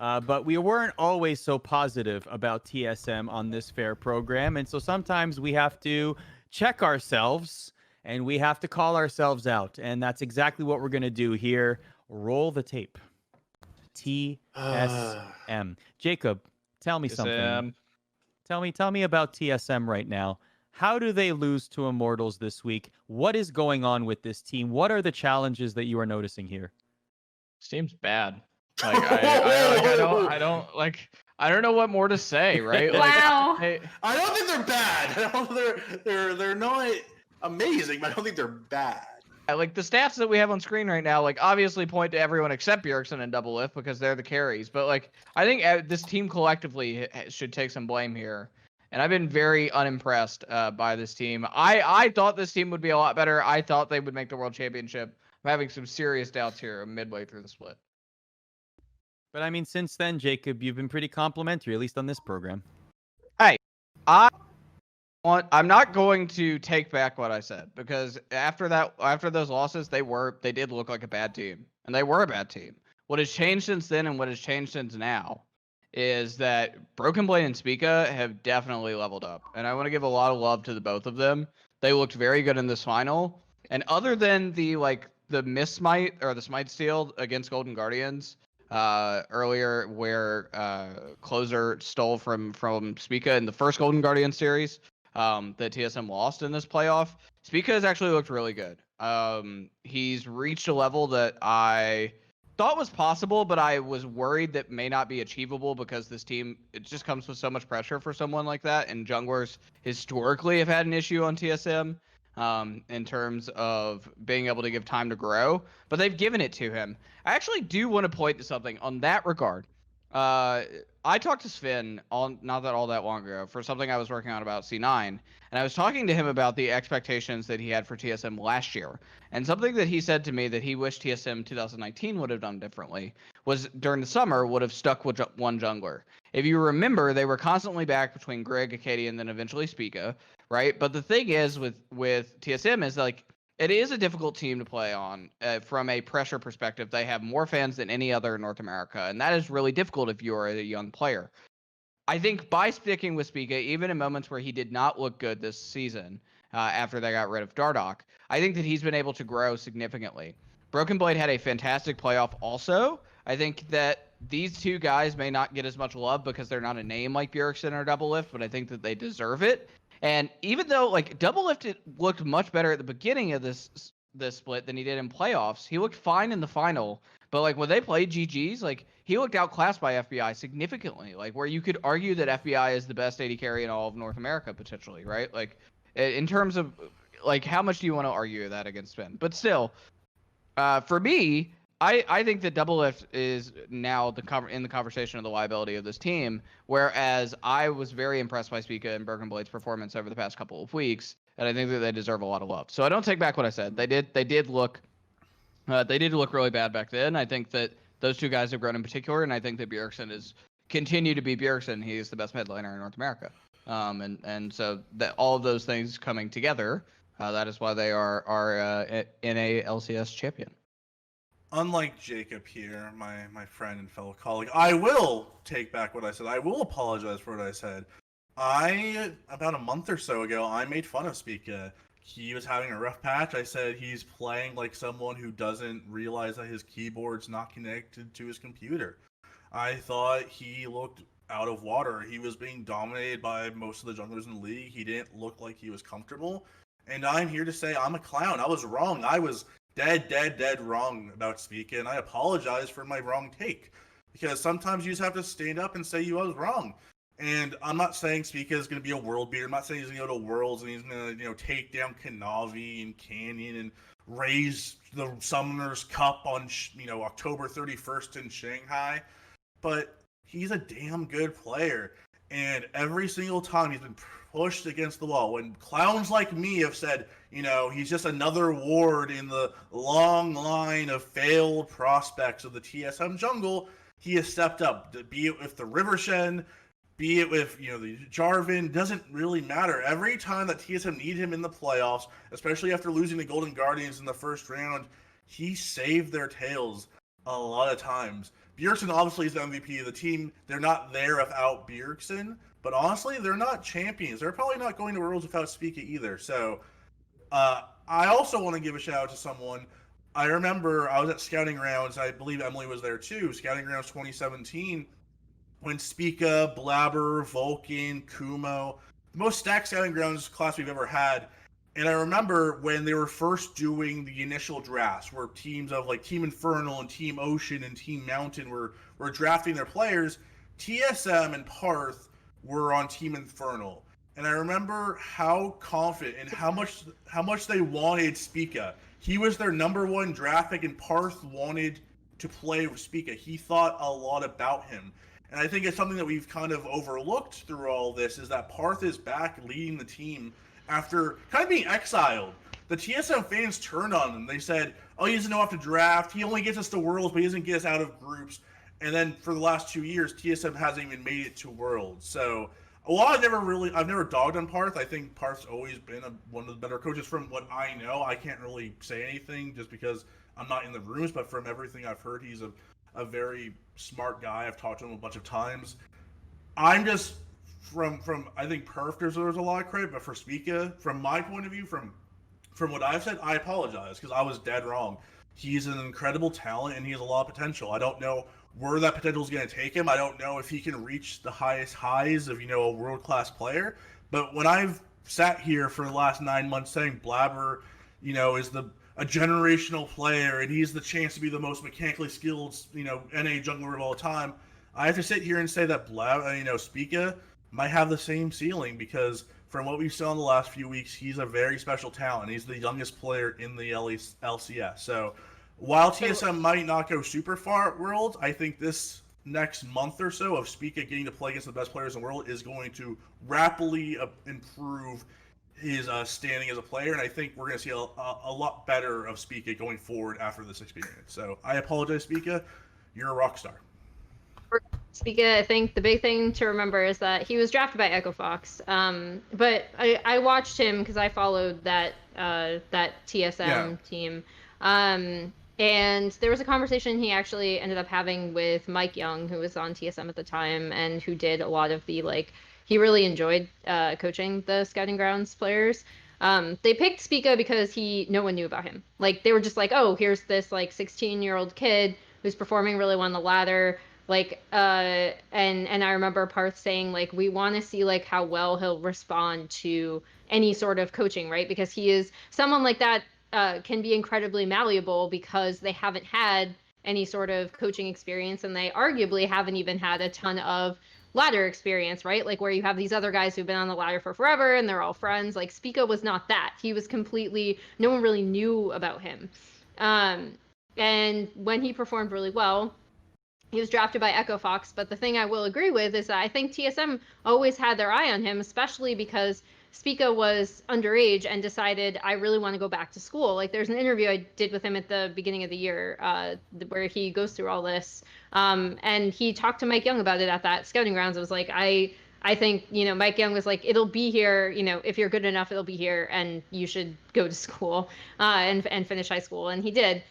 But we weren't always so positive about TSM on this fair program. And so sometimes we have to check ourselves and we have to call ourselves out. And that's exactly what we're going to do here. Roll the tape. TSM. Jacob, tell me something. Tell me about TSM right now. How do they lose to Immortals this week? What is going on with this team? What are the challenges that you are noticing here? This team's bad. Like I don't know what more to say, right? Wow. Like, I don't think they're bad. I don't, they're not amazing, but I don't think they're bad. like the stats that we have on screen right now, like obviously point to everyone except Bjergsen and Double Lift because they're the carries. But like I think this team collectively should take some blame here. And I've been very unimpressed by this team. I thought this team would be a lot better. I thought they would make the World Championship. I'm having some serious doubts here midway through the split. But I mean, since then, Jacob, you've been pretty complimentary, at least on this program. Hey, I'm not going to take back what I said because after those losses, they did look like a bad team, and they were a bad team. What has changed since then, and what has changed since now, is that Brokenblade and Spica have definitely leveled up, and I want to give a lot of love to the both of them. They looked very good in this final, and other than the miss smite or the smite steal against Golden Guardians earlier, where Closer stole from Spica in the first Golden Guardian series that TSM lost in this playoff, Spica has actually looked really good. He's reached a level that I thought was possible, but I was worried that may not be achievable because this team, it just comes with so much pressure for someone like that, and junglers historically have had an issue on TSM in terms of being able to give time to grow, but they've given it to him. I actually do want to point to something on that regard. I talked to Sven not all that long ago for something I was working on about C9, and I was talking to him about the expectations that he had for TSM last year. And something that he said to me that he wished TSM 2019 would have done differently was during the summer would have stuck with one jungler. If you remember, they were constantly back between Greg, Akadi, and then eventually Spica, right? But the thing is with TSM is like it is a difficult team to play on from a pressure perspective. They have more fans than any other in North America, and that is really difficult if you are a young player. I think by sticking with Spica, even in moments where he did not look good this season after they got rid of Dardoch, I think that he's been able to grow significantly. Brokenblade had a fantastic playoff also. I think that these two guys may not get as much love because they're not a name like Bjergsen or Double Lift, but I think that they deserve it. And even though like Double Lift looked much better at the beginning of this split than he did in playoffs, he looked fine in the final. But like when they played GGs, like he looked outclassed by FBI significantly. Like where you could argue that FBI is the best AD carry in all of North America potentially, right? Like in terms of like how much do you want to argue that against Sven? But still, for me, I think that Double Lift is now in the conversation of the liability of this team, whereas I was very impressed by Spica and Brokenblade's performance over the past couple of weeks, and I think that they deserve a lot of love. So I don't take back what I said. They did look really bad back then. I think that those two guys have grown in particular, and I think that Bjergsen is continue to be Bjergsen. He is the best mid laner in North America, and so that all of those things coming together, that is why they are NA LCS champion. Unlike Jacob here, my friend and fellow colleague, I will take back what I said. I will apologize for what I said. About a month or so ago, I made fun of Spica. He was having a rough patch. I said he's playing like someone who doesn't realize that his keyboard's not connected to his computer. I thought he looked out of water. He was being dominated by most of the junglers in the league. He didn't look like he was comfortable. And I'm here to say I'm a clown. I was wrong. I was dead wrong about Spica, and I apologize for my wrong take. Because sometimes you just have to stand up and say you was wrong. And I'm not saying Spica is going to be a world beater. I'm not saying he's going to go to Worlds and he's going to, take down Kanavi and Canyon and raise the Summoner's Cup on, October 31st in Shanghai. But he's a damn good player. And every single time he's been pushed against the wall. When clowns like me have said, he's just another ward in the long line of failed prospects of the TSM jungle, he has stepped up. Be it with the River Shen, be it with, the Jarvan, doesn't really matter. Every time that TSM needed him in the playoffs, especially after losing the Golden Guardians in the first round, he saved their tails a lot of times. Bjergsen obviously is the MVP of the team. They're not there without Bjergsen, but honestly, they're not champions. They're probably not going to Worlds without Spica either. So I also want to give a shout out to someone. I remember I was at Scouting Grounds. I believe Emily was there too. Scouting Grounds 2017, when Spica, Blabber, Vulcan, Kumo, the most stacked Scouting Grounds class we've ever had. And I remember when they were first doing the initial drafts, where teams of like Team Infernal and Team Ocean and Team Mountain were drafting their players. TSM and Parth were on Team Infernal. And I remember how confident and how much they wanted Spica. He was their number one draft pick, and Parth wanted to play with Spica. He thought a lot about him. And I think it's something that we've kind of overlooked through all this, is that Parth is back leading the team after kind of being exiled. The TSM fans turned on him. They said, oh, he doesn't know how to draft. He only gets us to Worlds, but he doesn't get us out of groups. And then for the last 2 years, TSM hasn't even made it to Worlds. So I've never dogged on Parth. I think Parth's always been one of the better coaches from what I know. I can't really say anything just because I'm not in the rooms, but from everything I've heard, he's a very smart guy. I've talked to him a bunch of times. I'm just from I think Perf deserves a lot of credit, but for Spica, from my point of view, from what I've said, I apologize because I was dead wrong. He's an incredible talent and he has a lot of potential. I don't know where that potential is going to take him. I don't know if he can reach the highest highs of, a world-class player. But when I've sat here for the last 9 months saying Blabber, is a generational player and he's the chance to be the most mechanically skilled, NA jungler of all time, I have to sit here and say that Spica might have the same ceiling, because from what we've saw in the last few weeks, he's a very special talent. He's the youngest player in the LCS. So while TSM might not go super far at Worlds, I think this next month or so of Spica getting to play against the best players in the world is going to rapidly improve his standing as a player, and I think we're going to see a lot better of Spica going forward after this experience. So I apologize, Spica. You're a rock star. Spica, I think the big thing to remember is that he was drafted by Echo Fox. But I watched him because I followed that TSM team. And there was a conversation he actually ended up having with Mike Young, who was on TSM at the time and who did a lot of the he really enjoyed coaching the Scouting Grounds players. They picked Spica because no one knew about him. They were just oh, here's this 16-year-old kid who's performing really well on the ladder. And I remember Parth saying we want to see how well he'll respond to any sort of coaching, right? Because he is someone like that can be incredibly malleable because they haven't had any sort of coaching experience, and they arguably haven't even had a ton of ladder experience, right? Where you have these other guys who've been on the ladder for forever and they're all friends. Spica was not that. He was no one really knew about him. And when he performed really well, he was drafted by Echo Fox. But the thing I will agree with is that I think TSM always had their eye on him, especially because Spica was underage and decided, I really want to go back to school. There's an interview I did with him at the beginning of the year where he goes through all this. And he talked to Mike Young about it at that Scouting Grounds. It was I think, Mike Young was it'll be here, if you're good enough, it'll be here and you should go to school and finish high school. And he did.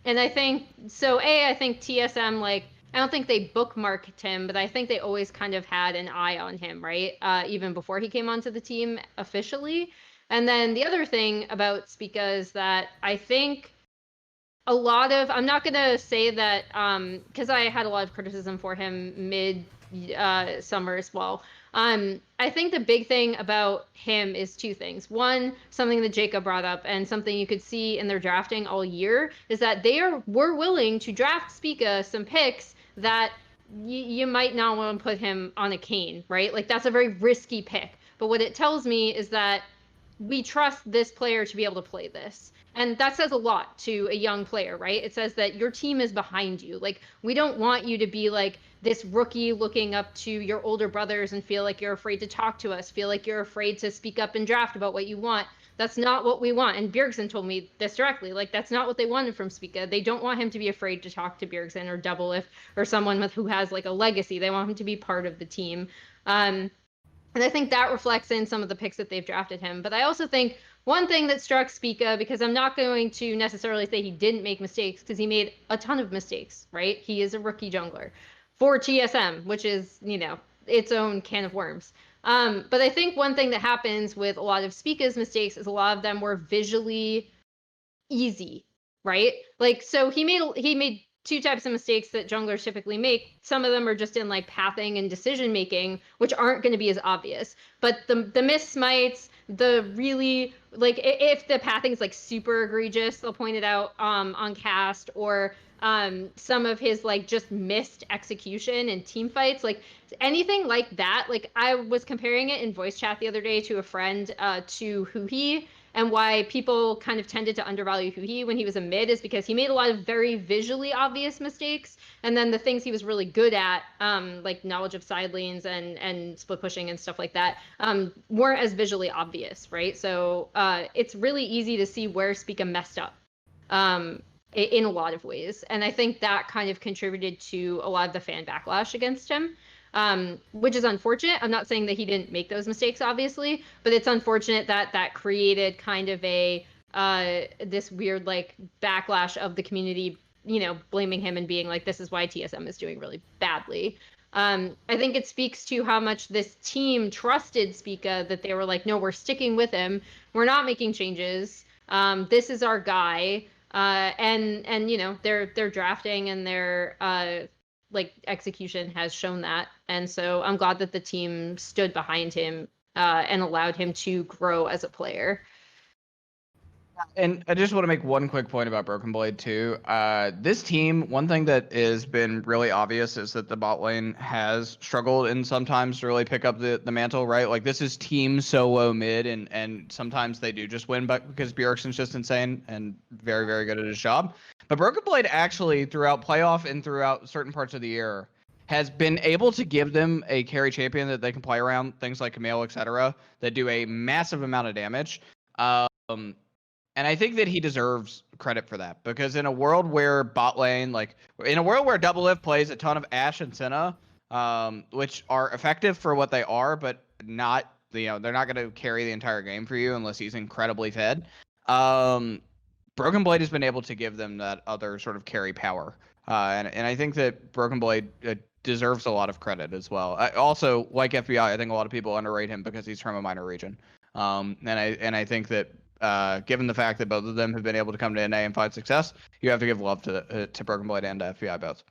And I think, I think TSM, I don't think they bookmarked him, but I think they always kind of had an eye on him, right? Even before he came onto the team officially. And then the other thing about Spica is that I think I'm not going to say that, because I had a lot of criticism for him mid-summer as well. I think the big thing about him is two things. One, something that Jacob brought up and something you could see in their drafting all year is that were willing to draft Spica some picks that you might not want to put him on a cane, right? That's a very risky pick. But what it tells me is that we trust this player to be able to play this. And that says a lot to a young player, right? It says that your team is behind you. We don't want you to be this rookie looking up to your older brothers and feel like you're afraid to talk to us, feel like you're afraid to speak up and draft about what you want. That's not what we want. And Bjergsen told me this directly. That's not what they wanted from Spica. They don't want him to be afraid to talk to Bjergsen or Double or someone who has a legacy. They want him to be part of the team. And I think that reflects in some of the picks that they've drafted him. But I also think one thing that struck Spica, because I'm not going to necessarily say he didn't make mistakes, because he made a ton of mistakes, right? He is a rookie jungler for TSM, which is, its own can of worms. But I think one thing that happens with a lot of Spica's mistakes is a lot of them were visually easy, right? Like, so he made two types of mistakes that junglers typically make. Some of them are just in like pathing and decision making, which aren't going to be as obvious. But the miss smites, the really like if the pathing is like super egregious, they'll point it out on cast, or some of his like just missed execution in team fights, like anything like that. Like I was comparing it in voice chat the other day to a friend to Huhi, and why people kind of tended to undervalue Huhi when he was a mid is because he made a lot of very visually obvious mistakes, and then the things he was really good at, like knowledge of side lanes and split pushing and stuff like that, weren't as visually obvious, right? So it's really easy to see where Spica messed up in a lot of ways, and I think that kind of contributed to a lot of the fan backlash against him. Which is unfortunate. I'm not saying that he didn't make those mistakes, obviously, but it's unfortunate that that created kind of a this weird like backlash of the community, blaming him and being like, this is why TSM is doing really badly. I think it speaks to how much this team trusted Spica, that they were like, no, we're sticking with him. We're not making changes. This is our guy. And they're drafting, and their like execution has shown that. And so I'm glad that the team stood behind him and allowed him to grow as a player. And I just want to make one quick point about Brokenblade too. This team, one thing that has been really obvious is that the bot lane has struggled and sometimes to really pick up the mantle, right? Like this is team solo mid, and sometimes they do just win, but because Bjergsen's just insane and very, very good at his job. But Brokenblade actually, throughout playoff and throughout certain parts of the year, has been able to give them a carry champion that they can play around, things like Camille, etc., that do a massive amount of damage. And I think that he deserves credit for that, because in a world where bot lane, like in a world where Doublelift plays a ton of Ashe and Senna, which are effective for what they are, but not, they're not going to carry the entire game for you unless he's incredibly fed. Brokenblade has been able to give them that other sort of carry power, and I think that Brokenblade deserves a lot of credit as well. Also, like FBI, I think a lot of people underrate him because he's from a minor region, and I think that given the fact that both of them have been able to come to NA and find success, you have to give love to Brokenblade and FBI both.